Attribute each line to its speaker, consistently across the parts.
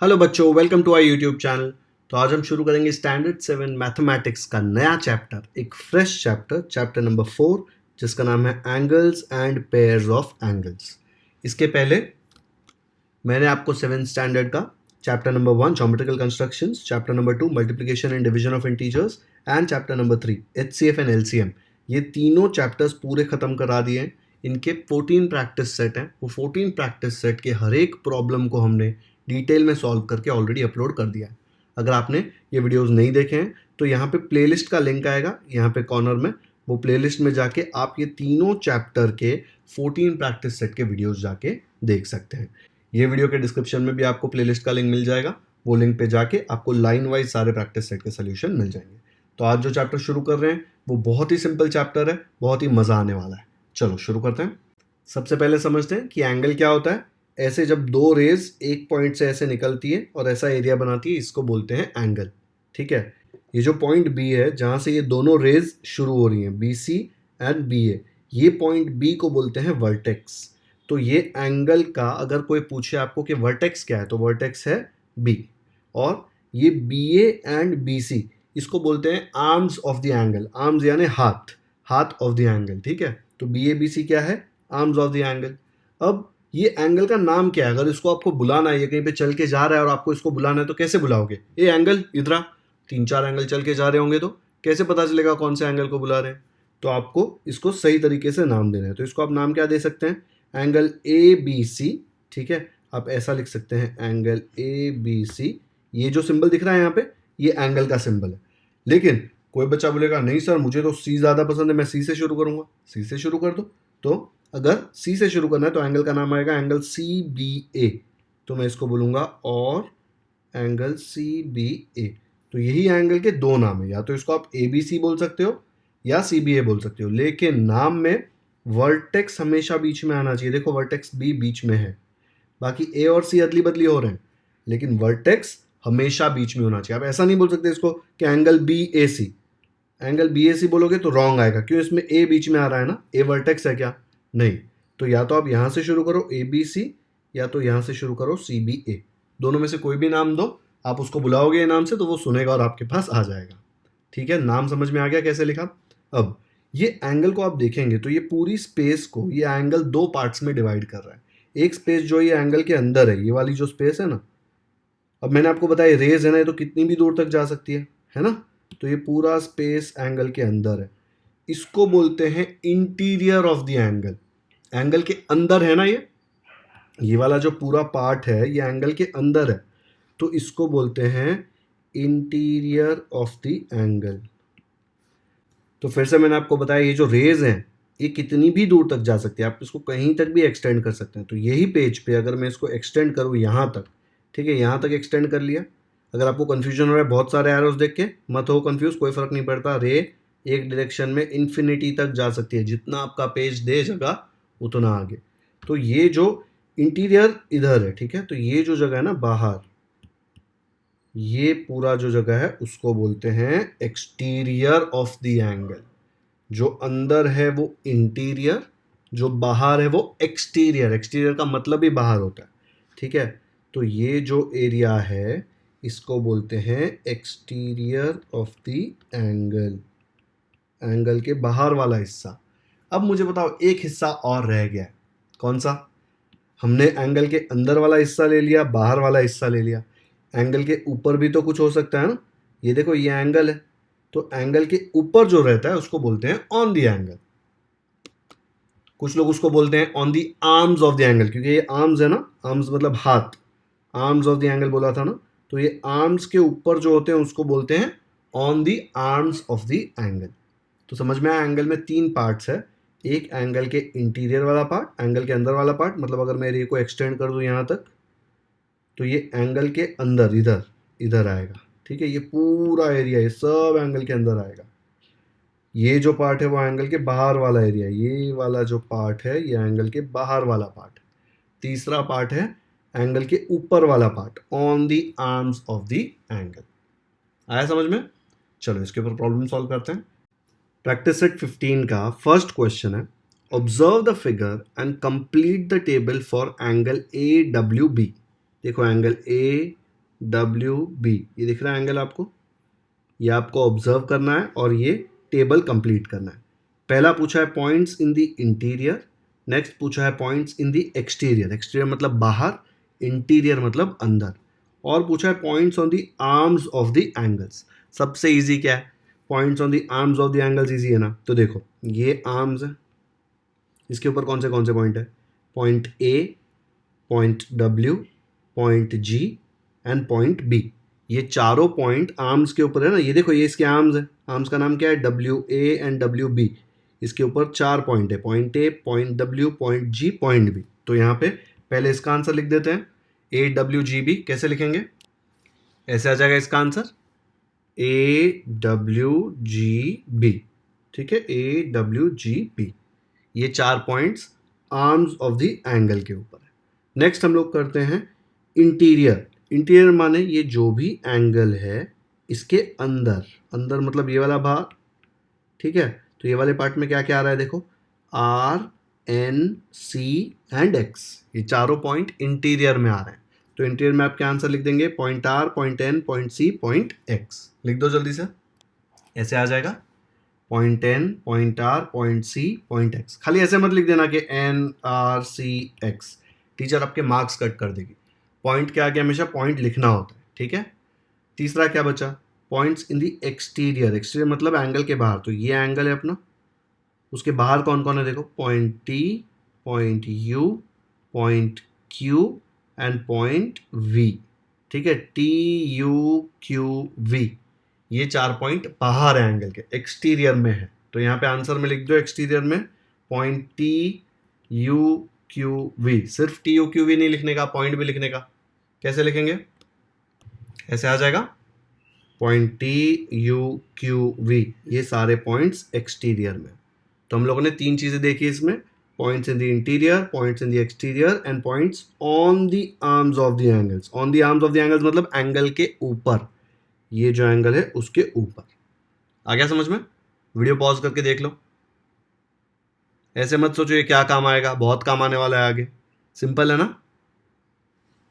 Speaker 1: Hello बच्चों, welcome to our YouTube channel. तो आज हम शुरू करेंगे स्टैंडर्ड 7 मैथमेटिक्स का नया चैप्टर, एक फ्रेश चैप्टर नंबर 4, जिसका नाम है angles and pairs of angles. इसके पहले मैंने आपको 7 स्टैंडर्ड का chapter number 1 geometrical constructions, chapter number 2 multiplication and division of integers and chapter number 3 HCF and LCM, ये तीनों चैप्टर्स पूरे खत्म करा दिए हैं। इनके 14 प्रैक्टिस सेट हैं। वो 14 प्रैक्टिस सेट के हर एक प्रॉब्लम को हमने डिटेल में सॉल्व करके ऑलरेडी अपलोड कर दिया है। अगर आपने ये वीडियोस नहीं देखे हैं तो यहाँ पे प्लेलिस्ट का लिंक आएगा, यहाँ पे कॉर्नर में, वो प्लेलिस्ट में जाके आप ये तीनों चैप्टर के 14 प्रैक्टिस सेट के वीडियोस जाके देख सकते हैं। ये वीडियो के डिस्क्रिप्शन में भी आपको प्लेलिस्ट का लिंक मिल जाएगा। वो लिंक पे जाके आपको लाइन वाइज सारे प्रैक्टिस सेट के सोल्यूशन मिल जाएंगे। तो आज जो चैप्टर शुरू कर रहे हैं वो बहुत ही सिंपल चैप्टर है, बहुत ही मज़ा आने वाला है। चलो शुरू करते हैं। सबसे पहले समझते हैं कि एंगल क्या होता है। ऐसे जब दो रेज एक पॉइंट से ऐसे निकलती है और ऐसा एरिया बनाती है, इसको बोलते हैं एंगल। ठीक है, ये जो पॉइंट बी है जहाँ से ये दोनों रेज शुरू हो रही हैं, बी सी एंड बी ए, ये पॉइंट बी को बोलते हैं वर्टेक्स। तो ये एंगल का अगर कोई पूछे आपको कि वर्टेक्स क्या है, तो वर्टेक्स है बी। और ये B A and B C, इसको बोलते हैं arms of the angle. Arms यानी हाथ ऑफ द एंगल। ठीक है, तो बी ए बी सी क्या है? Arms of the angle. अब ये एंगल का नाम क्या है? अगर इसको आपको बुलाना है, ये कहीं पे चल के जा रहा है और आपको इसको बुलाना है, तो कैसे बुलाओगे? ये एंगल, इधर 3-4 एंगल चल के जा रहे होंगे, तो कैसे पता चलेगा कौन से एंगल को बुला रहे हैं? तो आपको इसको सही तरीके से नाम देना है। तो इसको आप नाम क्या दे सकते हैं? Angle A B C. ठीक है, आप ऐसा लिख सकते हैं, एंगल ए बी सी। ये जो सिंबल दिख रहा है यहाँ पे, ये एंगल का सिंबल है। लेकिन कोई बच्चा बोलेगा नहीं सर, मुझे तो सी ज़्यादा पसंद है, मैं सी से शुरू करूँगा। सी से शुरू कर दो। तो अगर सी से शुरू करना है तो एंगल का नाम आएगा एंगल सी बी ए। तो मैं इसको बोलूँगा और एंगल सी बी ए। तो यही एंगल के दो नाम है, या तो इसको आप ए बी सी बोल सकते हो या सी बी ए बोल सकते हो, लेकिन नाम में वर्टेक्स हमेशा बीच में आना चाहिए। देखो वर्टेक्स बी बीच में है, बाकी ए और सी अदली बदली हो रहे हैं, लेकिन वर्टेक्स हमेशा बीच में होना चाहिए। आप ऐसा नहीं बोल सकते इसको कि एंगल बी ए सी। एंगल बी ए सी बोलोगे तो रॉन्ग आएगा, क्यों? इसमें ए बीच में आ रहा है ना, ए वर्टेक्स है क्या? नहीं। तो या तो आप यहाँ से शुरू करो ए बी सी, या तो यहाँ से शुरू करो सी बी ए। दोनों में से कोई भी नाम दो, आप उसको बुलाओगे ये नाम से तो वो सुनेगा और आपके पास आ जाएगा। ठीक है, नाम समझ में आ गया कैसे लिखा? अब ये एंगल को आप देखेंगे तो ये पूरी स्पेस को ये एंगल दो पार्ट्स में डिवाइड कर रहा है। एक स्पेस जो ये एंगल के अंदर है, ये वाली जो स्पेस है ना, अब मैंने आपको बताया रेज है ना, ये तो कितनी भी दूर तक जा सकती है ना? तो ये पूरा स्पेस एंगल के अंदर है, इसको बोलते हैं interior of the angle. Angle के अंदर है ना, ये वाला जो पूरा पार्ट है ये एंगल के अंदर है, तो इसको बोलते हैं इंटीरियर ऑफ द एंगल। तो फिर से मैंने आपको बताया, ये जो रेज हैं ये कितनी भी दूर तक जा सकती है, आप इसको कहीं तक भी एक्सटेंड कर सकते हैं। तो यही पेज पे अगर मैं इसको एक्सटेंड करूँ यहाँ तक, ठीक है, यहाँ तक एक्सटेंड कर लिया। अगर आपको कन्फ्यूजन हो रहा है बहुत सारे एरोस देख के, मत हो कन्फ्यूज, कोई फ़र्क नहीं पड़ता। रे एक डायरेक्शन में इन्फिनिटी तक जा सकती है, जितना आपका पेज दे जगह उतना आगे। तो ये जो इंटीरियर इधर है, ठीक है, तो ये जो जगह है ना बाहर, ये पूरा जो जगह है उसको बोलते हैं एक्सटीरियर ऑफ द एंगल। जो अंदर है वो इंटीरियर, जो बाहर है वो एक्सटीरियर। एक्सटीरियर का मतलब ही बाहर होता है। ठीक है, तो ये जो एरिया है इसको बोलते हैं exterior of the angle, angle के बाहर वाला हिस्सा। अब मुझे बताओ, एक हिस्सा और रह गया है, कौन सा? हमने एंगल के अंदर वाला हिस्सा ले लिया, बाहर वाला हिस्सा ले लिया, एंगल के ऊपर भी तो कुछ हो सकता है ना। ये देखो ये एंगल है, तो एंगल के ऊपर जो रहता है उसको बोलते हैं ऑन द एंगल। कुछ लोग उसको बोलते हैं on the arms of the angle, क्योंकि ये आर्म्स है ना, आर्म्स मतलब हाथ, आर्म्स ऑफ द एंगल बोला था ना, तो ये आर्म्स के ऊपर जो होते हैं उसको बोलते हैं on the arms of the angle. तो समझ में आया, एंगल में 3 पार्ट्स है। एक एंगल के इंटीरियर वाला पार्ट, एंगल के अंदर वाला पार्ट, मतलब अगर मैं एरिया को एक्सटेंड कर दूं यहाँ तक, तो ये एंगल के अंदर इधर आएगा। ठीक है, ये पूरा एरिया ये सब एंगल के अंदर आएगा। ये जो पार्ट है वो एंगल के बाहर वाला एरिया, ये वाला जो पार्ट है ये एंगल के बाहर वाला पार्ट। तीसरा पार्ट है एंगल के ऊपर वाला part, on the arms of the angle. आया समझ में? चलो इसके ऊपर प्रॉब्लम सॉल्व करते हैं। प्रैक्टिस सेट 15 का फर्स्ट क्वेश्चन है, observe the figure and complete the table for angle A W B. देखो एंगल ए WB, ये दिख रहा है एंगल आपको, ये आपको ऑब्जर्व करना है और ये टेबल कंप्लीट करना है। पहला पूछा है points in the interior, next पूछा है points in the exterior, exterior मतलब बाहर, इंटीरियर मतलब अंदर, और पूछा है points on the arms of the angles. सबसे इजी क्या है, points on the arms of the angles easy है ना। तो देखो ये आर्म्स है, इसके ऊपर कौन से पॉइंट है, point A, point W, point G and point B. ये चारों पॉइंट आर्म्स के ऊपर है ना, ये देखो ये इसके आर्म्स है, आर्म्स का नाम क्या है, WA एंड WB। इसके ऊपर 4 पॉइंट है, point A, point W, point G, point B. तो यहाँ पे पहले इसका आंसर लिख देते हैं, AWGB। कैसे लिखेंगे, ऐसे आ जाएगा इसका आंसर, AWGB। ठीक है, AWGB। ये 4 points arms of the angle के ऊपर है। नेक्स्ट हम लोग करते हैं इंटीरियर। इंटीरियर माने ये जो भी एंगल है इसके अंदर, अंदर मतलब ये वाला भाग, ठीक है। तो ये वाले पार्ट में क्या क्या आ रहा है, देखो RNC एंड X, ये चारों पॉइंट इंटीरियर में आ रहे हैं। तो इंटीरियर में आप क्या आंसर लिख देंगे, point R, point N, point C, point X। लिख दो जल्दी से, ऐसे आ जाएगा, point N, point R, point C, point X। खाली ऐसे मत लिख देना कि NRCX, टीचर आपके मार्क्स कट कर देगी। पॉइंट के आगे हमेशा पॉइंट लिखना होता है, ठीक है। तीसरा क्या बचा, points in the exterior, exterior मतलब एंगल के बाहर। तो ये एंगल है अपना, उसके बाहर कौन कौन है, देखो point T, point U, point Q and point V। ठीक है, TUQV, ये 4 पॉइंट बाहर है एंगल के, एक्सटीरियर में है। तो यहाँ पे आंसर में लिख दो एक्सटीरियर में पॉइंट TUQV। सिर्फ TUQV नहीं लिखने का, पॉइंट भी लिखने का। कैसे लिखेंगे, ऐसे आ जाएगा, पॉइंट TUQV, ये सारे पॉइंट्स एक्सटीरियर में। तो हम लोगों ने 3 चीजें देखी इसमें, points in the interior, points in the exterior and points on the arms of the angles. On the arms of the angles मतलब एंगल के ऊपर, ये जो एंगल है उसके ऊपर। आ गया समझ में, वीडियो पॉज करके देख लो। ऐसे मत सोचो ये क्या काम आएगा, बहुत काम आने वाला है आगे, सिंपल है ना।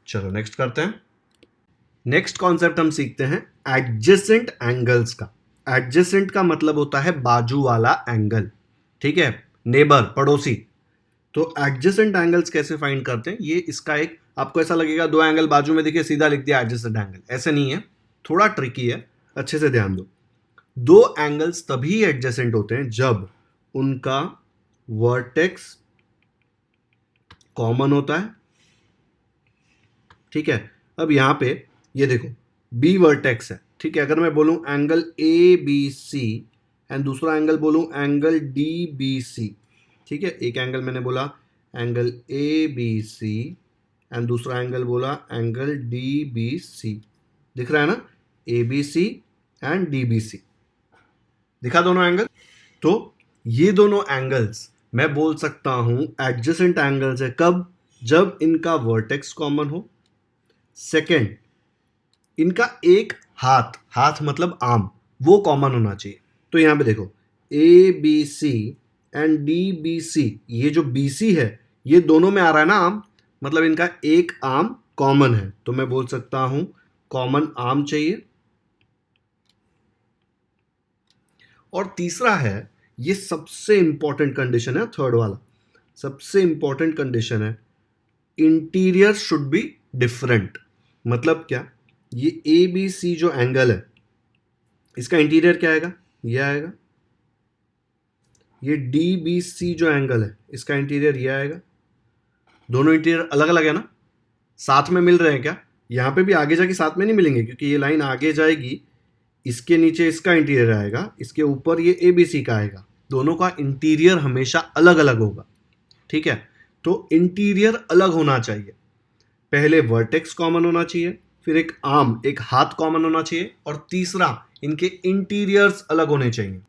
Speaker 1: चलो नेक्स्ट करते हैं। नेक्स्ट कॉन्सेप्ट हम सीखते हैं एडजेसेंट एंगल्स का। एडजेसेंट का मतलब होता है बाजू वाला एंगल, ठीक है, नेबर, पड़ोसी। तो एडजेसेंट एंगल्स कैसे फाइंड करते हैं, ये इसका एक, आपको ऐसा लगेगा 2 एंगल बाजू में दिखे सीधा लिख दिया एडजेसेंट एंगल, ऐसे नहीं है, थोड़ा ट्रिकी है, अच्छे से ध्यान दो। 2 एंगल्स तभी एडजेसेंट होते हैं जब उनका वर्टेक्स कॉमन होता है, ठीक है। अब यहां पे ये देखो बी वर्टेक्स है, ठीक है। अगर मैं बोलूं एंगल ABC एंड दूसरा एंगल बोलूं एंगल DBC, ठीक है। एक एंगल मैंने बोला एंगल ABC एंड दूसरा एंगल बोला एंगल DBC, दिख रहा है ना, ABC एंड DBC, दिखा दोनों एंगल। तो ये दोनों एंगल्स मैं बोल सकता हूं एडजेसेंट एंगल्स है, कब, जब इनका वर्टेक्स कॉमन हो। सेकेंड, इनका एक हाथ, हाथ मतलब आर्म, वो कॉमन होना चाहिए। तो यहां पे देखो ABC एंड DBC, ये जो BC है ये दोनों में आ रहा है ना आर्म, मतलब इनका एक आर्म कॉमन है। तो मैं बोल सकता हूं कॉमन आर्म चाहिए। और तीसरा है, ये सबसे इंपॉर्टेंट कंडीशन है, थर्ड वाला सबसे इंपॉर्टेंट कंडीशन है, इंटीरियर शुड बी डिफरेंट। मतलब क्या, ये ABC जो एंगल है इसका इंटीरियर क्या आएगा, ये आएगा। ये DBC जो एंगल है इसका इंटीरियर ये आएगा। दोनों इंटीरियर अलग अलग है ना, साथ में मिल रहे हैं क्या, यहां पे भी आगे जाके साथ में नहीं मिलेंगे, क्योंकि ये लाइन आगे जाएगी, इसके नीचे इसका इंटीरियर आएगा, इसके ऊपर ये ABC का आएगा। दोनों का इंटीरियर हमेशा अलग अलग होगा, ठीक है। तो इंटीरियर अलग होना चाहिए, पहले वर्टेक्स कॉमन होना चाहिए, फिर एक आर्म, एक हाथ कॉमन होना चाहिए, और तीसरा इनके इंटीरियर्स अलग होने चाहिए।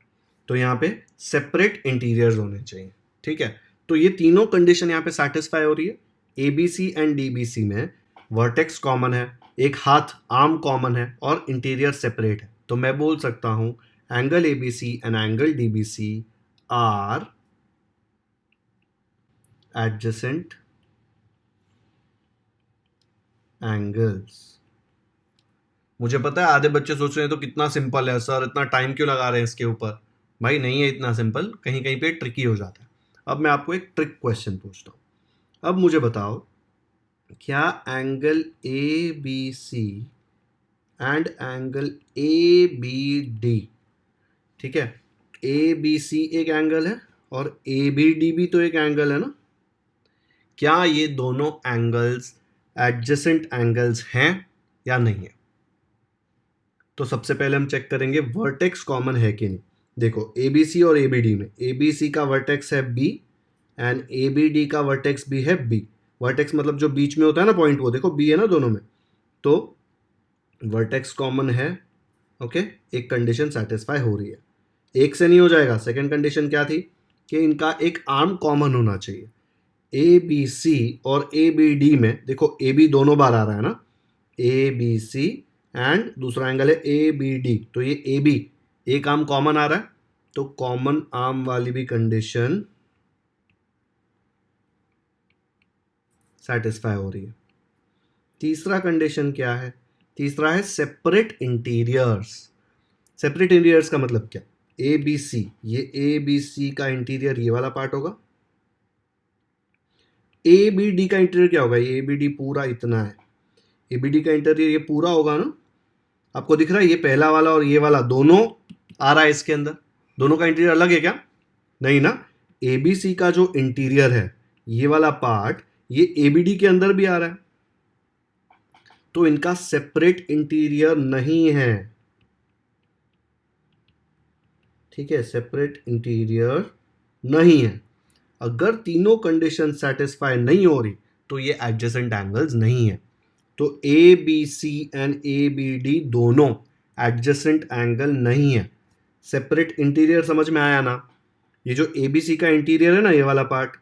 Speaker 1: तो यहाँ पे सेपरेट इंटीरियर्स होने चाहिए, ठीक है। तो ये तीनों कंडीशन यहाँ पे सेटिस्फाई हो रही है। ABC एंड DBC में वर्टेक्स कॉमन है, एक हाथ आर्म कॉमन है, और इंटीरियर सेपरेट है। तो मैं बोल सकता हूं angle ABC and angle DBC are adjacent angles. मुझे पता है आधे बच्चे सोच रहे हैं तो कितना सिंपल है सर, इतना टाइम क्यों लगा रहे हैं इसके ऊपर। भाई नहीं है इतना सिंपल, कहीं कहीं पे ट्रिकी हो जाता है। अब मैं आपको एक ट्रिक क्वेश्चन पूछता हूँ। अब मुझे बताओ, क्या angle A B C and angle A B D, ठीक है, ए बी सी एक एंगल है और ए बी डी भी तो एक एंगल है ना, क्या ये दोनों एंगल्स एडजेसेंट एंगल्स हैं या नहीं है? तो सबसे पहले हम चेक करेंगे वर्टेक्स कॉमन है कि नहीं। देखो ए बी सी और ए बी डी में ए बी सी का वर्टेक्स है B and A B D का वर्टेक्स भी है बी। वर्टेक्स मतलब जो बीच में होता है ना पॉइंट, वो देखो बी है ना दोनों में, तो वर्टेक्स कॉमन है। ओके, एक कंडीशन सेटिस्फाई हो रही है। एक से नहीं हो जाएगा, सेकंड कंडीशन क्या थी कि इनका एक आर्म कॉमन होना चाहिए। ए बी सी और ए बी डी में देखो ए बी दोनों बार आ रहा है ना, ए बी सी एंड दूसरा एंगल है ए बी डी, तो ये ए बी एक आर्म कॉमन आ रहा है, तो कॉमन आर्म वाली भी कंडीशन सेटिस्फाई हो रही है। तीसरा कंडीशन क्या है? तीसरा है सेपरेट इंटीरियर्स। सेपरेट इंटीरियर्स का मतलब क्या? ए बी सी, ये ए बी सी का इंटीरियर ये वाला पार्ट होगा, ए बी डी का इंटीरियर क्या होगा? ये ए बी डी पूरा इतना है, ए बी डी का इंटीरियर ये पूरा होगा ना। आपको दिख रहा है ये पहला वाला और ये वाला दोनों आ रहा है इसके अंदर, दोनों का इंटीरियर अलग है क्या? नहीं ना, ए बी सी का जो इंटीरियर है ये वाला पार्ट ये ए बी डी के अंदर भी आ रहा है, तो इनका सेपरेट इंटीरियर नहीं है। ठीक है, सेपरेट इंटीरियर नहीं है। अगर तीनों कंडीशन सेटिस्फाई नहीं हो रही तो ये एडजेसेंट एंगल्स नहीं है। तो A B C and A B D दोनों एडजेसेंट एंगल नहीं है। सेपरेट इंटीरियर समझ में आया ना? ये जो ए बी सी का इंटीरियर है ना, ये वाला पार्ट,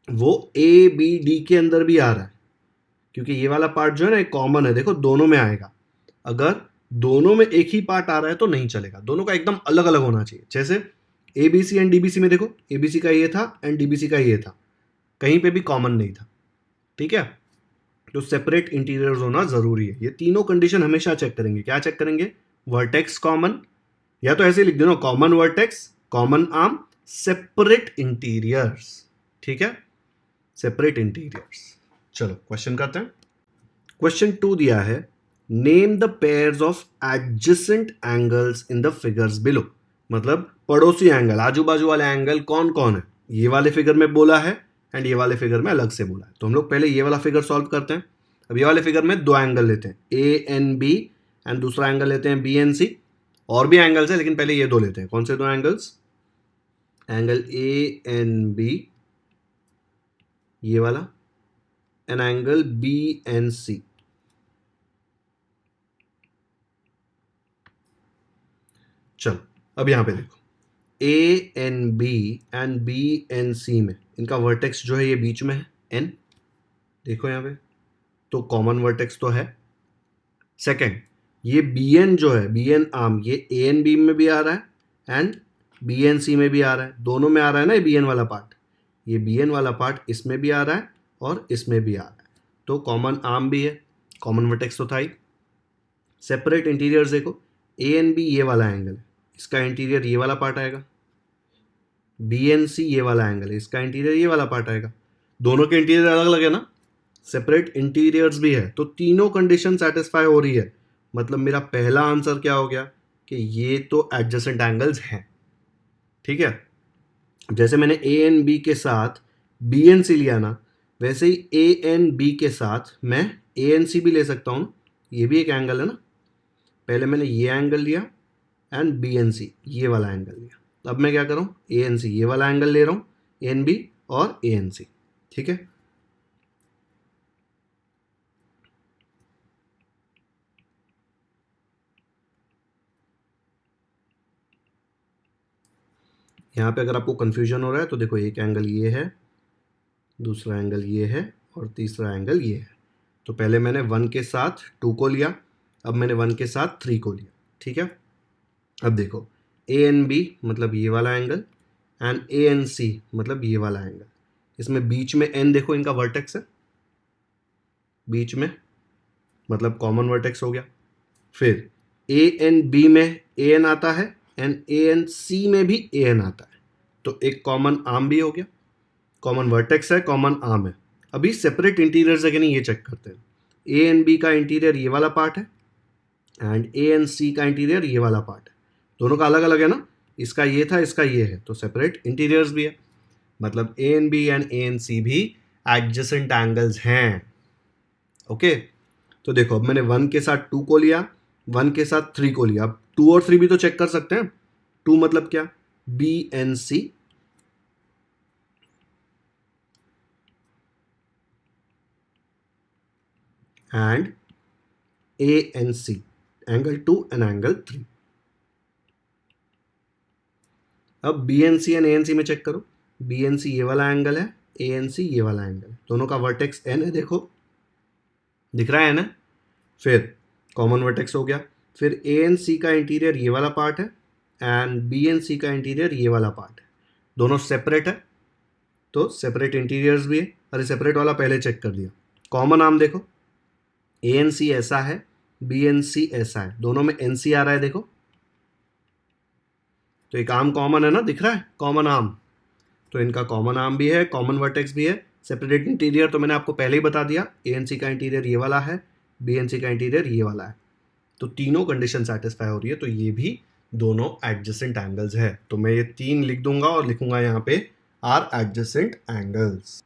Speaker 1: वो ए बी डी के अंदर भी आ रहा है, क्योंकि ये वाला पार्ट जो है ना कॉमन है, देखो दोनों में आएगा। अगर दोनों में एक ही पार्ट आ रहा है तो नहीं चलेगा, दोनों का एकदम अलग अलग होना चाहिए। जैसे A B C and D B C में देखो, ए बी सी का ये था एंड डी बी सी का ये था, कहीं पे भी कॉमन नहीं था। ठीक है, तो सेपरेट इंटीरियर्स होना जरूरी है। ये तीनों कंडीशन हमेशा चेक करेंगे। क्या चेक करेंगे? वर्टेक्स कॉमन, या तो ऐसे लिख देना common vertex, common arm, separate interiors. ठीक है, सेपरेट इंटीरियर्स। चलो क्वेश्चन करते हैं। क्वेश्चन 2 दिया है, name the pairs of adjacent angles in the figures below. मतलब पड़ोसी एंगल, आजू बाजू वाले एंगल कौन कौन है? ये वाले फिगर में बोला है एंड ये वाले फिगर में अलग से बोला है। तो हम लोग पहले ये वाला फिगर सॉल्व करते हैं। अब ये वाले फिगर में दो एंगल लेते हैं, ए एन बी, एंड दूसरा एंगल लेते हैं बी एन सी। और भी एंगल्स है लेकिन पहले ये दो लेते हैं। कौन से दो angles? Angle A N B ये वाला, and angle B N C. चलो अब यहां पे देखो, A N B and B N C में इनका वर्टेक्स जो है ये बीच में है एन, देखो यहां पे, तो कॉमन वर्टेक्स तो है। सेकंड, ये बी एन जो है, बी एन आर्म, ये ए एन बी में भी आ रहा है एंड बी एन सी में भी आ रहा है, दोनों में आ रहा है ना ये बी एन वाला पार्ट। ये बी एन वाला पार्ट इसमें भी आ रहा है और इसमें भी आ रहा है, तो कॉमन आर्म भी है, कॉमन वर्टेक्स तो था ही। सेपरेट इंटीरियर्स देखो, ए एन बी ये वाला एंगल है, इसका इंटीरियर ये वाला पार्ट आएगा। बी एन सी ये वाला एंगल है, इसका इंटीरियर ये वाला पार्ट आएगा। दोनों के इंटीरियर अलग अलग है ना, सेपरेट इंटीरियर्स भी है, तो तीनों कंडीशन सेटिस्फाई हो रही है। मतलब मेरा पहला आंसर क्या हो गया कि ये तो एडजेसेंट एंगल्स हैं। ठीक है, जैसे मैंने ए एन बी के साथ बी एन सी लिया ना, वैसे ही ए एन बी के साथ मैं ए एन सी भी ले सकता हूँ। ये भी एक एंगल है ना, पहले मैंने ये एंगल लिया एंड बी एन सी ये वाला एंगल लिया। अब मैं क्या कर रहा हूँ, ए एन सी ये वाला एंगल ले रहा हूँ, ए एन बी और ए एन सी। ठीक है, यहाँ पे अगर आपको कंफ्यूजन हो रहा है तो देखो, एक एंगल ये है, दूसरा एंगल ये है और तीसरा एंगल ये है। तो पहले मैंने 1 के साथ 2 को लिया, अब मैंने 1 के साथ 3 को लिया। ठीक है, अब देखो ए एन बी मतलब ये वाला angle and A N C मतलब ये वाला एंगल, इसमें बीच में एन देखो इनका वर्टेक्स है, बीच में मतलब कॉमन वर्टेक्स हो गया। फिर ए एन बी में ए एन आता है एंड ए एन सी में भी ए एन आता है, तो एक कॉमन आर्म भी हो गया, कॉमन वर्टेक्स है, कॉमन आर्म है। अभी सेपरेट इंटीरियर्स है कि नहीं ये चेक करते हैं। ए एन बी का इंटीरियर ये वाला पार्ट है एंड ए एन सी का इंटीरियर ये वाला पार्ट है, दोनों का अलग अलग है ना, इसका ये था इसका ये है, तो सेपरेट इंटीरियर्स भी है, मतलब A N B and A N C भी एडजेसेंट एंगल्स हैं। ओके, तो देखो अब मैंने 1 के साथ 2 को लिया, 1 के साथ 3 को लिया, अब 2 और 3 भी तो चेक कर सकते हैं। 2 मतलब क्या, B N C and A N C, angle 2 and angle 3। अब B N C and A N C में चेक करो, बी एन सी ये वाला एंगल है, ए एन सी ये वाला एंगल है, दोनों का वर्टेक्स एन है, देखो दिख रहा है ना। फिर कॉमन वर्टेक्स हो गया, फिर ए एन सी का इंटीरियर ये वाला पार्ट है एंड बी एन सी का इंटीरियर ये वाला पार्ट है, दोनों सेपरेट है, तो सेपरेट इंटीरियर्स भी है। अरे सेपरेट वाला पहले चेक कर दिया। कॉमन आर्म देखो, ए एन सी ऐसा है, बी एन सी ऐसा है, दोनों में एन सी आ रहा है देखो, तो एक आर्म कॉमन है ना, दिख रहा है कॉमन आर्म, तो इनका कॉमन आर्म भी है, कॉमन वर्टेक्स भी है। सेपरेट इंटीरियर तो मैंने आपको पहले ही बता दिया, ए एन सी का इंटीरियर ये वाला है, बी एन सी का इंटीरियर ये वाला है, तो तीनों कंडीशन सेटिस्फाई हो रही है, तो ये भी दोनों एडजेसेंट एंगल्स है। तो मैं ये 3 लिख दूंगा और लिखूंगा यहाँ पे are adjacent angles.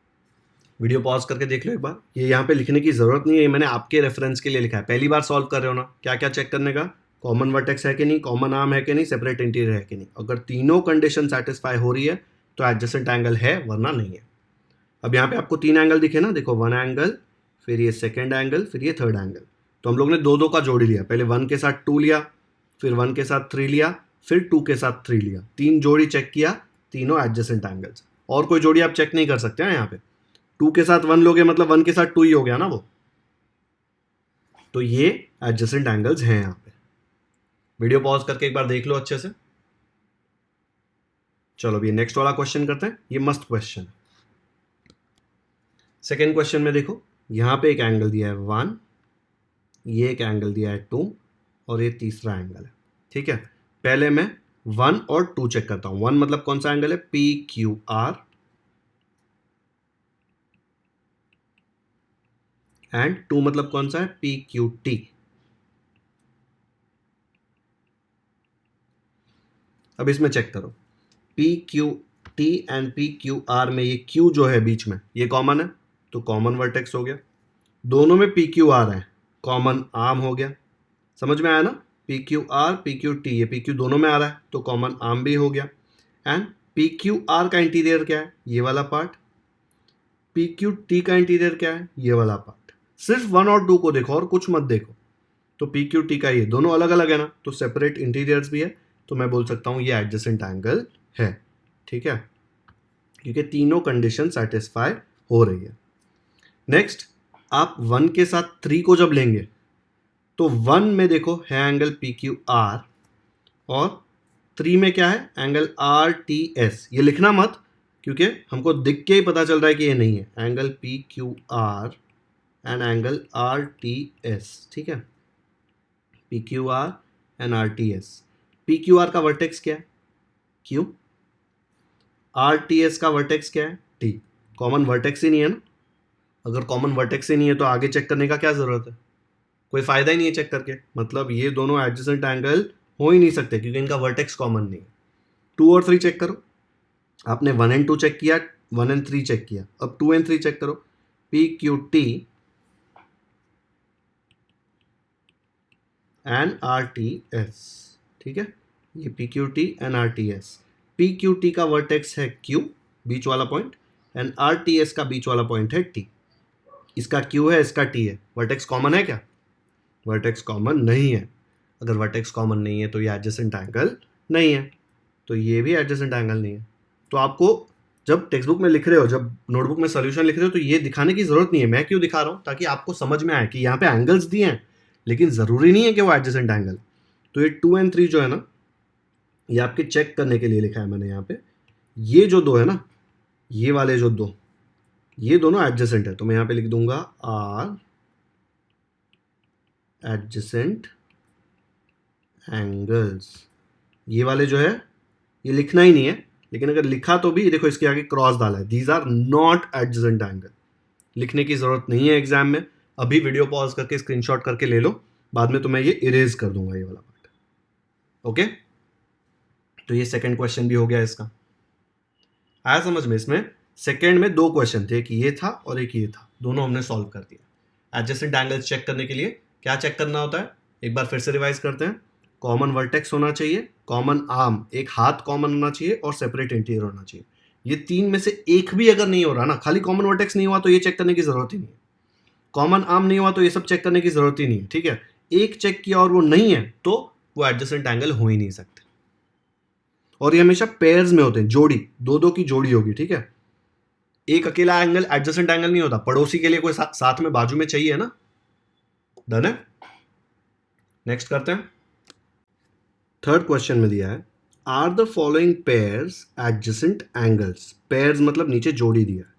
Speaker 1: Video pause करके देख लो एक बार, ये यहाँ पे लिखने की जरूरत नहीं है, ये मैंने आपके रेफरेंस के लिए लिखा है, पहली बार सॉल्व कर रहे हो ना, क्या क्या चेक करने का, कॉमन वर्टेक्स है कि नहीं, कॉमन आर्म है कि नहीं, सेपरेट इंटीरियर है कि नहीं, अगर तीनों कंडीशन सेटिस्फाई हो रही है तो एडजेसेंट एंगल है, वरना नहीं है। अब यहाँ पे आपको 3 एंगल दिखे ना, देखो 1 एंगल, फिर ये सेकेंड एंगल, फिर ये थर्ड एंगल, तो हम लोग ने 2 2 का जोड़ी लिया, पहले 1 के साथ 2 लिया, फिर 1 के साथ 3 लिया, फिर 2 के साथ 3 लिया, 3 जोड़ी चेक किया, तीनों एडजेसेंट एंगल्स। और कोई जोड़ी आप चेक नहीं कर सकते हैं यहाँ पे, 2 के साथ 1 लोगे मतलब 1 के साथ 2 ही हो गया ना वो, तो ये एडजेसेंट एंगल्स हैं यहाँ पे। वीडियो पॉज करके एक बार देख लो अच्छे से। चलो अभी नेक्स्ट वाला क्वेश्चन करते हैं, ये मस्त क्वेश्चन है। सेकेंड क्वेश्चन में देखो, यहाँ पे एक एंगल दिया है 1, ये एक एंगल दिया है 2 और ये तीसरा एंगल है, ठीक है। पहले मैं 1 और 2 चेक करता हूँ। 1 मतलब कौन सा एंगल है, पी क्यू आर, एंड 2 मतलब कौन सा है, पी क्यू टी। अब इसमें चेक करो, P Q T and P Q R में ये क्यू जो है बीच में ये कॉमन है, तो कॉमन वर्टेक्स हो गया। दोनों में पी क्यू आर है, कॉमन आर्म हो गया, समझ में आया ना, P Q R P Q T, ये पी क्यू दोनों में आ रहा है तो कॉमन आर्म भी हो गया। एंड पी क्यू आर का इंटीरियर क्या है, ये वाला पार्ट, पी क्यू टी का इंटीरियर क्या है, ये वाला पार्ट। सिर्फ 1 और 2 को देखो और कुछ मत देखो, तो पी क्यू टी का ये दोनों अलग अलग है ना, तो सेपरेट इंटीरियर्स भी है, तो मैं बोल सकता हूँ ये एडजेसेंट एंगल है, ठीक है, क्योंकि तीनों कंडीशन सेटिस्फाई हो रही है। नेक्स्ट, आप 1 के साथ 3 को जब लेंगे तो 1 में देखो है एंगल पी क्यू आर और 3 में क्या है, एंगल आर टी एस। ये लिखना मत, क्योंकि हमको दिख के ही पता चल रहा है कि ये नहीं है, angle P Q R and angle R T S, ठीक है, P Q R and R T S. P Q R का वर्टेक्स क्या है, क्यू, आर टी एस का वर्टेक्स क्या है, टी। कॉमन वर्टेक्स ही नहीं है ना, अगर कॉमन वर्टेक्स ही नहीं है तो आगे चेक करने का क्या जरूरत है, कोई फायदा ही नहीं है चेक करके, मतलब ये दोनों एडजेसेंट एंगल हो ही नहीं सकते क्योंकि इनका वर्टेक्स कॉमन नहीं है। 2 और 3 चेक करो, आपने 1 एंड 2 चेक किया, 1 एंड 3 चेक किया, अब 2 एंड 3 चेक करो, P Q T and R T S, ठीक है, ये P Q T and R T S. P Q T का वर्टेक्स है क्यू, बीच वाला point, and R T S का बीच वाला पॉइंट है टी। इसका क्यू है, इसका टी है, वर्टेक्स कॉमन है क्या, वर्टेक्स कॉमन नहीं है। अगर वर्टेक्स कॉमन नहीं है तो ये एडजेसेंट एंगल नहीं है, तो ये भी एडजेसेंट एंगल नहीं है। तो आपको जब टेक्स्ट बुक में लिख रहे हो, जब नोटबुक में सोल्यूशन लिख रहे हो, तो ये दिखाने की जरूरत नहीं है, मैं क्यों दिखा रहा हूँ, ताकि आपको समझ में आए कि यहाँ पे एंगल्स दिए हैं लेकिन ज़रूरी नहीं है कि वो एडजेसेंट एंगल। तो ये 2 एंड 3 जो है ना, ये आपके चेक करने के लिए लिखा है मैंने यहाँ पे, ये जो 2 है ना, ये वाले जो 2, ये दोनों एडजेसेंट है, तो मैं यहाँ पे लिख दूंगा आर एडजेसेंट एंगल्स। ये वाले जो है ये लिखना ही नहीं है, लेकिन अगर लिखा तो भी देखो इसके आगे क्रॉस डाला है, these are not adjacent angle. लिखने की जरूरत नहीं है एग्जाम में, अभी वीडियो पॉज करके स्क्रीनशॉट करके ले लो, बाद में तो मैं ये इरेज कर दूंगा ये वाला पार्ट। ओके, तो ये सेकंड क्वेश्चन भी हो गया इसका। आया समझ में? इसमें सेकंड में दो क्वेश्चन थे, एक ये था और एक ये था, दोनों हमने सॉल्व कर दिया। एडजेसेंट एंगल्स चेक करने के लिए क्या चेक करना होता है, एक बार फिर से रिवाइज करते हैं। कॉमन वर्टेक्स होना चाहिए, कॉमन आर्म, एक हाथ कॉमन होना चाहिए और सेपरेट इंटीरियर होना चाहिए। ये तीन में से एक भी अगर नहीं हो रहा ना, खाली कॉमन वर्टेक्स नहीं हुआ तो ये चेक करने की जरूरत ही नहीं है, कॉमन आर्म नहीं हुआ तो ये सब चेक करने की जरूरत ही नहीं है। ठीक है, एक चेक किया और वो नहीं है तो वो एडजेसेंट एंगल हो ही नहीं सकते। और ये हमेशा पेयर्स में होते हैं, जोड़ी, दो दो की जोड़ी होगी। ठीक है, एक अकेला एंगल एडजेसेंट एंगल नहीं होता, पड़ोसी के लिए कोई साथ में बाजू में चाहिए ना। डन है, नेक्स्ट करते हैं। थर्ड क्वेश्चन में दिया है, are the following pairs adjacent angles. Pairs मतलब नीचे जोड़ी दिया है,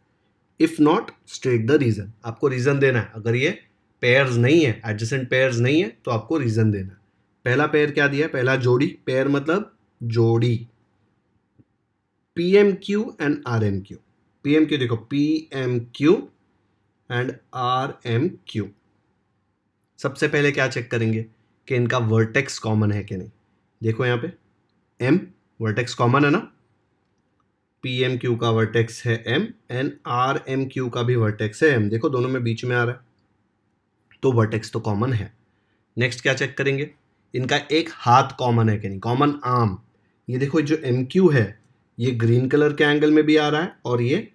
Speaker 1: if not state the reason. आपको रीजन देना है, अगर ये पेयर्स नहीं है, एडजेसेंट पेयर्स नहीं है तो आपको रीजन देना है। पहला पेयर क्या दिया है, पहला जोड़ी, पेयर मतलब जोड़ी, P M Q and R M Q. P M Q देखो, P M Q and R M Q. सबसे पहले क्या चेक करेंगे कि इनका वर्टेक्स कॉमन है कि नहीं। देखो यहाँ पे एम वर्टेक्स कॉमन है ना, पी एम क्यू का वर्टेक्स है M and R M Q का भी वर्टेक्स है एम। देखो दोनों में बीच में आ रहा है, तो वर्टेक्स तो कॉमन है। नेक्स्ट क्या चेक करेंगे, इनका एक हाथ कॉमन है कि नहीं, कॉमन आर्म। ये देखो जो एम क्यू है ये ग्रीन कलर के एंगल में भी आ रहा है और ये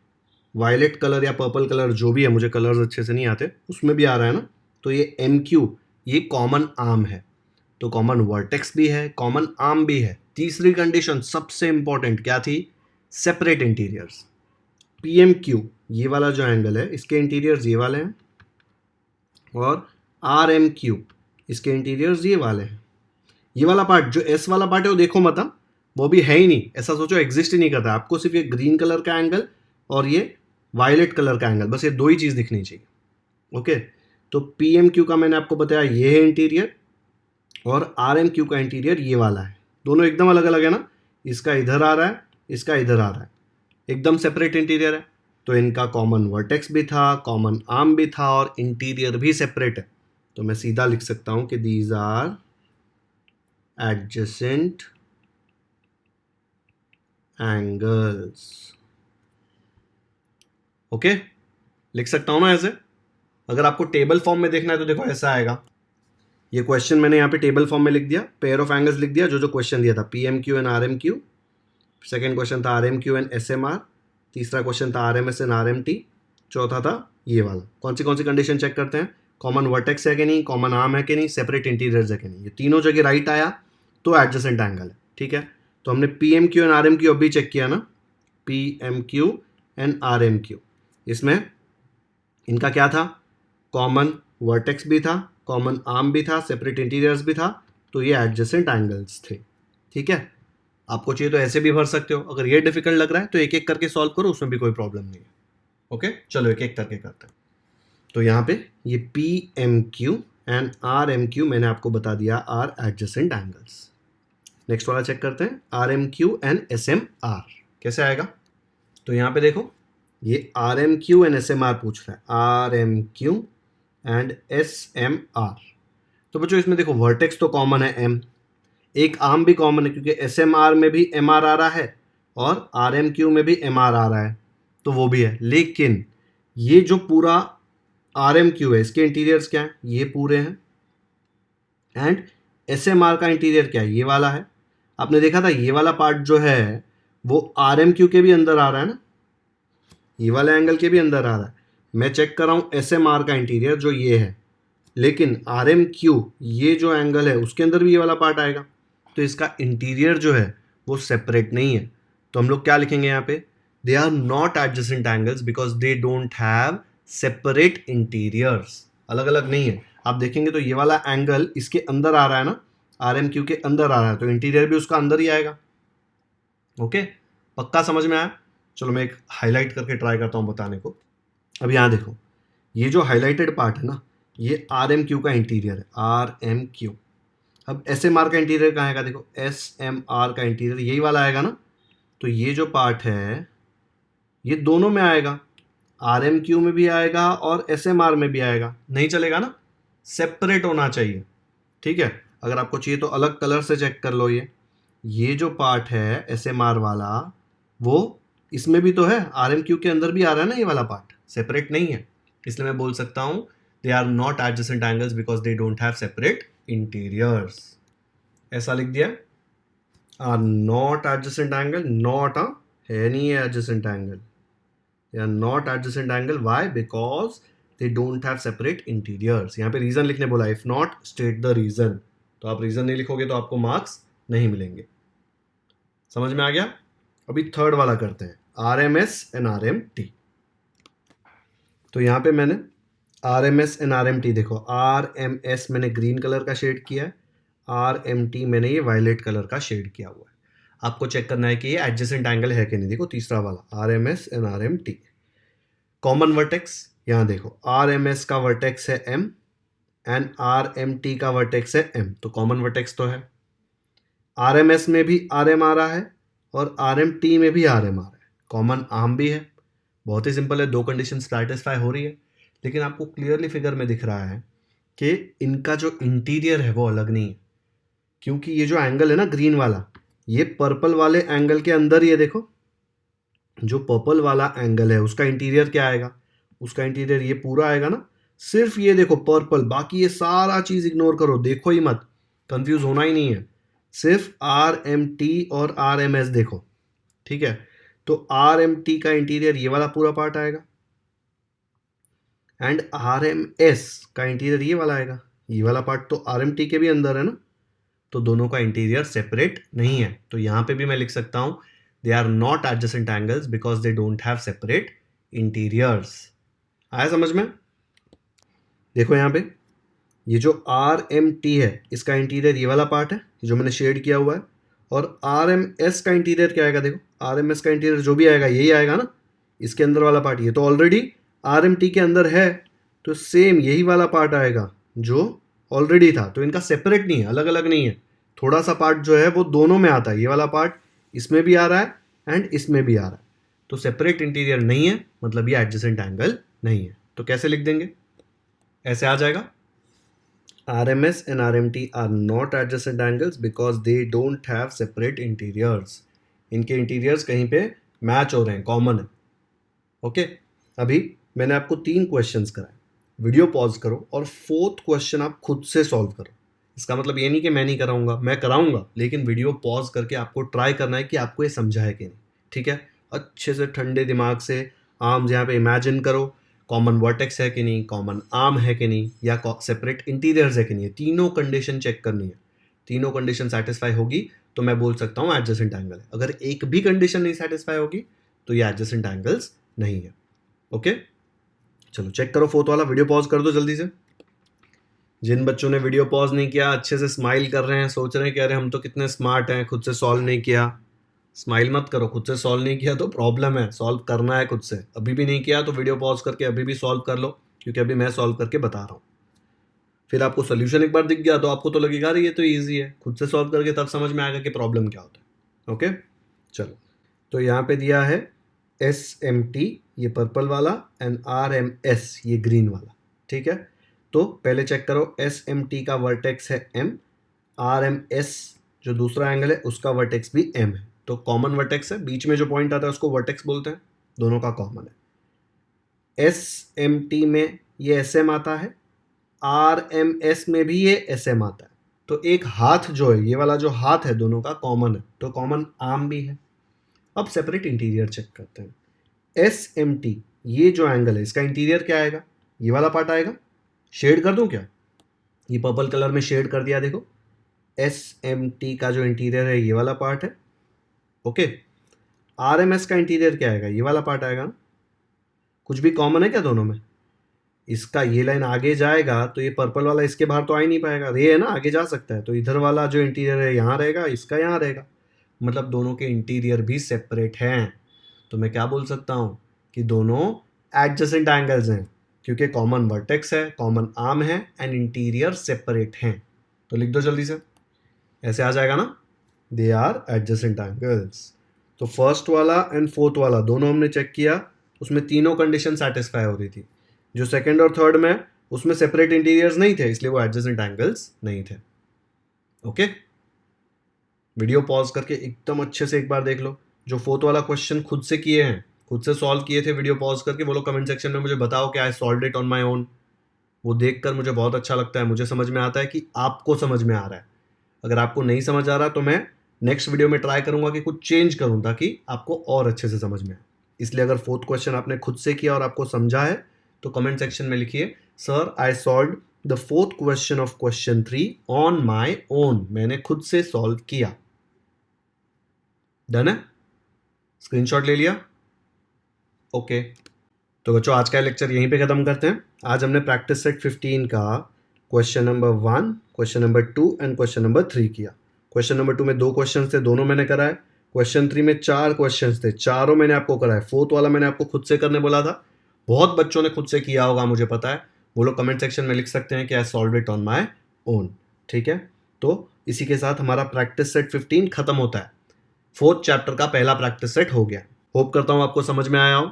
Speaker 1: वायलेट कलर या पर्पल कलर जो भी है, मुझे कलर्स अच्छे से नहीं आते, उसमें भी आ रहा है ना। तो ये एम क्यू ये कॉमन आर्म है, तो कॉमन वर्टेक्स भी है, कॉमन आर्म भी है। तीसरी कंडीशन सबसे इंपॉर्टेंट क्या थी, separate interiors. P M Q ये वाला जो एंगल है इसके इंटीरियर्स ये वाले हैं, और आर एम क्यू इसके इंटीरियर्स ये वाले हैं। ये वाला पार्ट जो एस वाला पार्ट है वो देखो मत, वो भी है ही नहीं, ऐसा सोचो एग्जिस्ट ही नहीं करता। आपको सिर्फ ये ग्रीन कलर का एंगल और ये वायलेट कलर का एंगल, बस ये दो ही चीज़ दिखनी चाहिए। ओके, तो पी एम क्यू का मैंने आपको बताया ये है इंटीरियर, और आर एम क्यू का इंटीरियर ये वाला है। दोनों एकदम अलग अलग है ना, इसका इधर आ रहा है, इसका इधर आ रहा है, एकदम सेपरेट इंटीरियर है। तो इनका कॉमन वर्टेक्स भी था, कॉमन आर्म भी था और इंटीरियर भी सेपरेट है। तो मैं सीधा लिख सकता हूं कि these are adjacent angles. Okay, लिख सकता हूं ना ऐसे। अगर आपको टेबल फॉर्म में देखना है तो देखो ऐसा आएगा। ये क्वेश्चन मैंने यहाँ पे टेबल फॉर्म में लिख दिया, पेयर ऑफ एंगल्स लिख दिया, जो जो क्वेश्चन दिया था, P M Q and R M Q. Second question था R M Q and S M R. तीसरा क्वेश्चन था R M S and R M T. चौथा था ये वाला। कौन सी कंडीशन चेक करते हैं, कॉमन वर्टेक्स है कि नहीं, कॉमन आर्म है कि नहीं, सेपरेट इंटीरियर्स है कि नहीं। ये तीनों जगह राइट आया तो एडजेसेंट एंगल है। ठीक है, तो हमने P M Q and R M Q अभी चेक किया ना, P M Q and R M Q. इसमें इनका क्या था, कॉमन वर्टेक्स भी था, कॉमन आर्म भी था, सेपरेट इंटीरियर्स भी था, तो ये एडजेसेंट एंगल्स थे। ठीक है, आपको चाहिए तो ऐसे भी भर सकते हो, अगर ये डिफिकल्ट लग रहा है तो एक एक करके सॉल्व करो, उसमें भी कोई प्रॉब्लम नहीं है। ओके, चलो एक एक करके करते हैं। तो यहाँ पे ये P M Q and R M Q मैंने आपको बता दिया आर एडजेसेंट एंगल्स। नेक्स्ट वाला चेक करते हैं, R M Q and S M R कैसे आएगा। तो यहाँ पे देखो ये R M Q and S M R पूछ रहा है, R M Q and S M R. तो बच्चों इसमें देखो वर्टेक्स तो कॉमन है एम, एक आर्म भी कॉमन है क्योंकि एस एम आर में भी एम आर आ रहा है और आर एम क्यू में भी एम आर आ रहा है, तो वो भी है। लेकिन ये जो पूरा आर एम क्यू है इसके इंटीरियर्स क्या है, ये पूरे हैं, एंड एस एम आर का इंटीरियर क्या है, ये वाला है। आपने देखा था ये वाला पार्ट जो है वो आर एम क्यू के भी अंदर आ रहा है ना, ये वाला एंगल के भी अंदर आ रहा है। मैं चेक कर रहा हूँ एस एम आर का इंटीरियर जो ये है, लेकिन आर एम क्यू ये जो एंगल है उसके अंदर भी ये वाला पार्ट आएगा, तो इसका इंटीरियर जो है वो सेपरेट नहीं है। तो हम लोग क्या लिखेंगे यहाँ पे, they are not adjacent angles because they don't have separate interiors. अलग अलग नहीं है। आप देखेंगे तो ये वाला एंगल इसके अंदर आ रहा है ना, आर एम क्यू के अंदर आ रहा है, तो इंटीरियर भी उसका अंदर ही आएगा। ओके, पक्का समझ में आया। चलो मैं एक हाईलाइट करके ट्राई करता हूँ बताने को। अब यहाँ देखो ये जो हाईलाइटेड पार्ट है ना, ये आर एम क्यू का इंटीरियर है, आर एम क्यू। अब एस एम आर का इंटीरियर कहाँ आएगा, देखो एस एम आर का इंटीरियर यही वाला आएगा ना, तो ये जो पार्ट है ये दोनों में आएगा, आर एम क्यू में भी आएगा और एस एम आर में भी आएगा, नहीं चलेगा ना, सेपरेट होना चाहिए। ठीक है, अगर आपको चाहिए तो अलग कलर से चेक कर लो। ये जो पार्ट है एस एम आर वाला वो इसमें भी तो है, आर एम क्यू के अंदर भी आ रहा है ना, ये वाला पार्ट सेपरेट नहीं है, इसलिए मैं बोल सकता हूं they are not adjacent angles because they don't have separate interiors. ऐसा लिख दिया, are not adjacent angle, not है नहीं है adjacent angle, they are not adjacent angle, why, because they don't have separate interiors. यहाँ पे रीजन लिखने बोला, if not state the reason, तो आप रीजन नहीं लिखोगे तो आपको मार्क्स नहीं मिलेंगे। समझ में आ गया। अभी थर्ड वाला करते हैं, R M S and R M T. तो यहाँ पे मैंने R M S and R M T, देखो आर एम एस मैंने ग्रीन कलर का शेड किया है, आर एम टी मैंने ये वायलेट कलर का शेड किया हुआ है। आपको चेक करना है कि ये एडजेसेंट एंगल है कि नहीं। देखो तीसरा वाला R M S and R M T, common vertex, यहाँ देखो आर एम एस का वर्टेक्स है M and R M T का वर्टेक्स है एम, तो कॉमन वर्टेक्स तो है। आर एम एस में भी आर एम आ रहा है और आर एम टी में भी आर एम आ रहा है, कॉमन आर्म भी है। बहुत ही सिंपल है, दो कंडीशन सेटिस्फाई हो रही है, लेकिन आपको क्लियरली फिगर में दिख रहा है कि इनका जो इंटीरियर है वो अलग नहीं है, क्योंकि ये जो एंगल है ना ग्रीन वाला, ये पर्पल वाले एंगल के अंदर ही है। देखो जो पर्पल वाला एंगल है उसका इंटीरियर क्या आएगा, उसका इंटीरियर ये पूरा आएगा ना, सिर्फ ये देखो पर्पल, बाकी ये सारा चीज इग्नोर करो, देखो ही मत, कंफ्यूज होना ही नहीं है, सिर्फ आर एम टी और आर एम एस देखो। ठीक है, तो आर एम टी का इंटीरियर ये वाला पूरा पार्ट आएगा एंड आर एम एस का इंटीरियर ये वाला आएगा, ये वाला पार्ट तो आर एम टी के भी अंदर है ना, तो दोनों का इंटीरियर सेपरेट नहीं है। तो यहां पे भी मैं लिख सकता हूं they are not adjacent angles because they don't have separate interiors. आया समझ में। देखो यहां पे ये जो आर एम टी है इसका इंटीरियर ये वाला पार्ट है जो मैंने शेड किया हुआ है, और आर एम एस का इंटीरियर क्या आएगा, देखो आर एम एस का इंटीरियर जो भी आएगा यही आएगा ना, इसके अंदर वाला पार्ट, ये तो ऑलरेडी आर एम टी के अंदर है, तो सेम यही वाला पार्ट आएगा जो ऑलरेडी था, तो इनका सेपरेट नहीं है, अलग अलग नहीं है, थोड़ा सा पार्ट जो है वो दोनों में आता है, ये वाला पार्ट इसमें भी आ रहा है एंड इसमें भी आ रहा है, तो सेपरेट इंटीरियर नहीं है, मतलब ये एडजेसेंट एंगल नहीं है। तो कैसे लिख देंगे, ऐसे आ जाएगा, RMS and RMT are not adjacent angles because they don't have separate interiors. इनके इंटीरियर्स कहीं पे मैच हो रहे हैं, कॉमन है। ओके, अभी मैंने आपको 3 क्वेश्चंस कराए, वीडियो पॉज करो और 4th क्वेश्चन आप खुद से सॉल्व करो। इसका मतलब ये नहीं कि मैं नहीं कराऊंगा, मैं कराऊंगा, लेकिन वीडियो पॉज करके आपको ट्राई करना है कि आपको ये समझा है कि नहीं। ठीक है, अच्छे से ठंडे दिमाग से आर्म्स यहाँ पे इमेजिन करो, कॉमन वर्टेक्स है कि नहीं, कॉमन आर्म है कि नहीं, या सेपरेट इंटीरियर्स है कि नहीं, तीनों कंडीशन चेक करनी है। तीनों कंडीशन सेटिस्फाई होगी तो मैं बोल सकता हूँ एडजेसेंट एंगल है, अगर एक भी कंडीशन नहीं सेटिस्फाई होगी तो ये एडजेसेंट एंगल्स नहीं है। ओके, चलो चेक करो 4th वाला, वीडियो पॉज कर दो जल्दी से। जिन बच्चों ने वीडियो पॉज नहीं किया अच्छे से स्माइल कर रहे हैं, सोच रहे हैं कि अरे हम तो कितने स्मार्ट हैं, खुद से सॉल्व नहीं किया। स्माइल मत करो, खुद से सॉल्व नहीं किया तो प्रॉब्लम है, सॉल्व करना है खुद से। अभी भी नहीं किया तो वीडियो पॉज करके अभी भी सॉल्व कर लो, क्योंकि अभी मैं सॉल्व करके बता रहा हूँ। फिर आपको सोल्यूशन एक बार दिख गया तो आपको तो लगेगा अरे ये तो ईजी है, खुद से सॉल्व करके तब समझ में आएगा कि प्रॉब्लम क्या होता है। ओके, चलो, तो यहाँ पे दिया है एस एम टी ये पर्पल वाला एंड आर एम एस ये ग्रीन वाला। ठीक है, तो पहले चेक करो, एस एम टी का वर्टेक्स है एम, आर एम एस जो दूसरा एंगल है उसका वर्टेक्स भी एम है, तो कॉमन वर्टेक्स है, बीच में जो पॉइंट आता है उसको वर्टेक्स बोलते हैं, दोनों का कॉमन है। एस एम टी में ये एस एम आता है, आर एम एस में भी ये एस एम आता है, तो एक हाथ जो है, ये वाला जो हाथ है दोनों का कॉमन है, तो कॉमन आर्म भी है। अब सेपरेट इंटीरियर चेक करते हैं। एस एम टी ये जो एंगल है इसका इंटीरियर क्या आएगा, ये वाला पार्ट आएगा, शेड कर दूं क्या, ये पर्पल कलर में शेड कर दिया, देखो एस एम टी का जो इंटीरियर है ये वाला पार्ट है। ओके, आर एम एस का इंटीरियर क्या आएगा, ये वाला पार्ट आएगा ना, कुछ भी कॉमन है क्या दोनों में, इसका ये लाइन आगे जाएगा तो ये पर्पल वाला इसके बाहर तो आ ही नहीं पाएगा, ये है ना आगे जा सकता है, तो इधर वाला जो इंटीरियर है यहाँ रहेगा, इसका यहाँ रहेगा, मतलब दोनों के इंटीरियर भी सेपरेट हैं। तो मैं क्या बोल सकता हूँ कि दोनों एडजेसेंट एंगल्स हैं, क्योंकि कॉमन वर्टेक्स है, कॉमन आर्म है एंड इंटीरियर सेपरेट हैं। तो लिख दो जल्दी से, ऐसे आ जाएगा ना, दे आर एडजेसेंट एंगल्स। तो फर्स्ट वाला एंड फोर्थ वाला दोनों हमने चेक किया, उसमें तीनों कंडीशन सेटिस्फाई हो रही थी। जो सेकंड और थर्ड में, उसमें सेपरेट इंटीरियर्स नहीं थे, इसलिए वो एडजेसेंट एंगल्स नहीं थे। ओके, वीडियो पॉज करके एकदम अच्छे से एक बार देख लो। जो फोर्थ वाला क्वेश्चन खुद से किए हैं, खुद से सॉल्व किए थे वीडियो पॉज करके, वो लोग कमेंट सेक्शन में मुझे बताओ कि I solved it on my own. वो देखकर मुझे बहुत अच्छा लगता है, मुझे समझ में आता है कि आपको समझ में आ रहा है। अगर आपको नहीं समझ आ रहा तो मैं नेक्स्ट वीडियो में ट्राई करूंगा कि कुछ चेंज करूं ताकि आपको और अच्छे से समझ में आए। इसलिए अगर फोर्थ क्वेश्चन आपने खुद से किया और आपको समझा है तो कमेंट सेक्शन में लिखिए, sir I solve the fourth question of question 3 on my own. मैंने खुद से सॉल्व किया। डन है? स्क्रीनशॉट ले लिया? ओके। तो बच्चों आज का लेक्चर यहीं पे खत्म करते हैं। आज हमने प्रैक्टिस सेट 15 का question number 1, question number 2 and question number 3 किया। क्वेश्चन नंबर 2 में 2 क्वेश्चन थे, दोनों मैंने कराए। क्वेश्चन 3 में 4 क्वेश्चन थे, चारों मैंने आपको कराए। फोर्थ वाला मैंने आपको खुद से करने बोला था, बहुत बच्चों ने खुद से किया होगा, मुझे पता है। वो लोग कमेंट सेक्शन में लिख सकते हैं कि I solve it on my own. ठीक है, तो इसी के साथ हमारा प्रैक्टिस सेट 15 खत्म होता है। फोर्थ चैप्टर का पहला प्रैक्टिस सेट हो गया। होप करता हूँ आपको समझ में आया हो।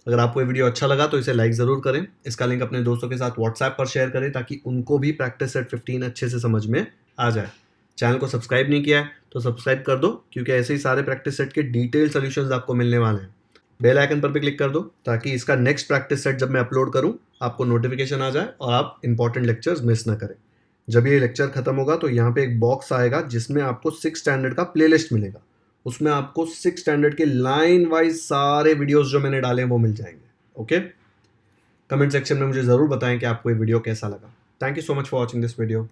Speaker 1: अगर आपको ये वीडियो अच्छा लगा तो इसे लाइक ज़रूर करें। इसका लिंक अपने दोस्तों के साथ व्हाट्सएप पर शेयर करें ताकि उनको भी प्रैक्टिस सेट 15 अच्छे से समझ में आ जाए। चैनल को सब्सक्राइब नहीं किया है तो सब्सक्राइब कर दो, क्योंकि ऐसे ही सारे प्रैक्टिस सेट के डिटेल सॉल्यूशंस आपको मिलने वाले हैं। बेल आइकन पर भी क्लिक कर दो ताकि इसका नेक्स्ट प्रैक्टिस सेट जब मैं अपलोड करूं आपको नोटिफिकेशन आ जाए और आप इंपॉर्टेंट लेक्चर्स मिस ना करें। जब ये लेक्चर खत्म होगा तो यहाँ पे एक बॉक्स आएगा जिसमें आपको 6 स्टैंडर्ड का प्लेलिस्ट मिलेगा। उसमें आपको 6 स्टैंडर्ड के लाइन वाइज सारे वीडियोस जो मैंने डाले हैं वो मिल जाएंगे। ओके, कमेंट सेक्शन में मुझे ज़रूर बताएं कि आपको ये वीडियो कैसा लगा। Thank you so much for watching this video.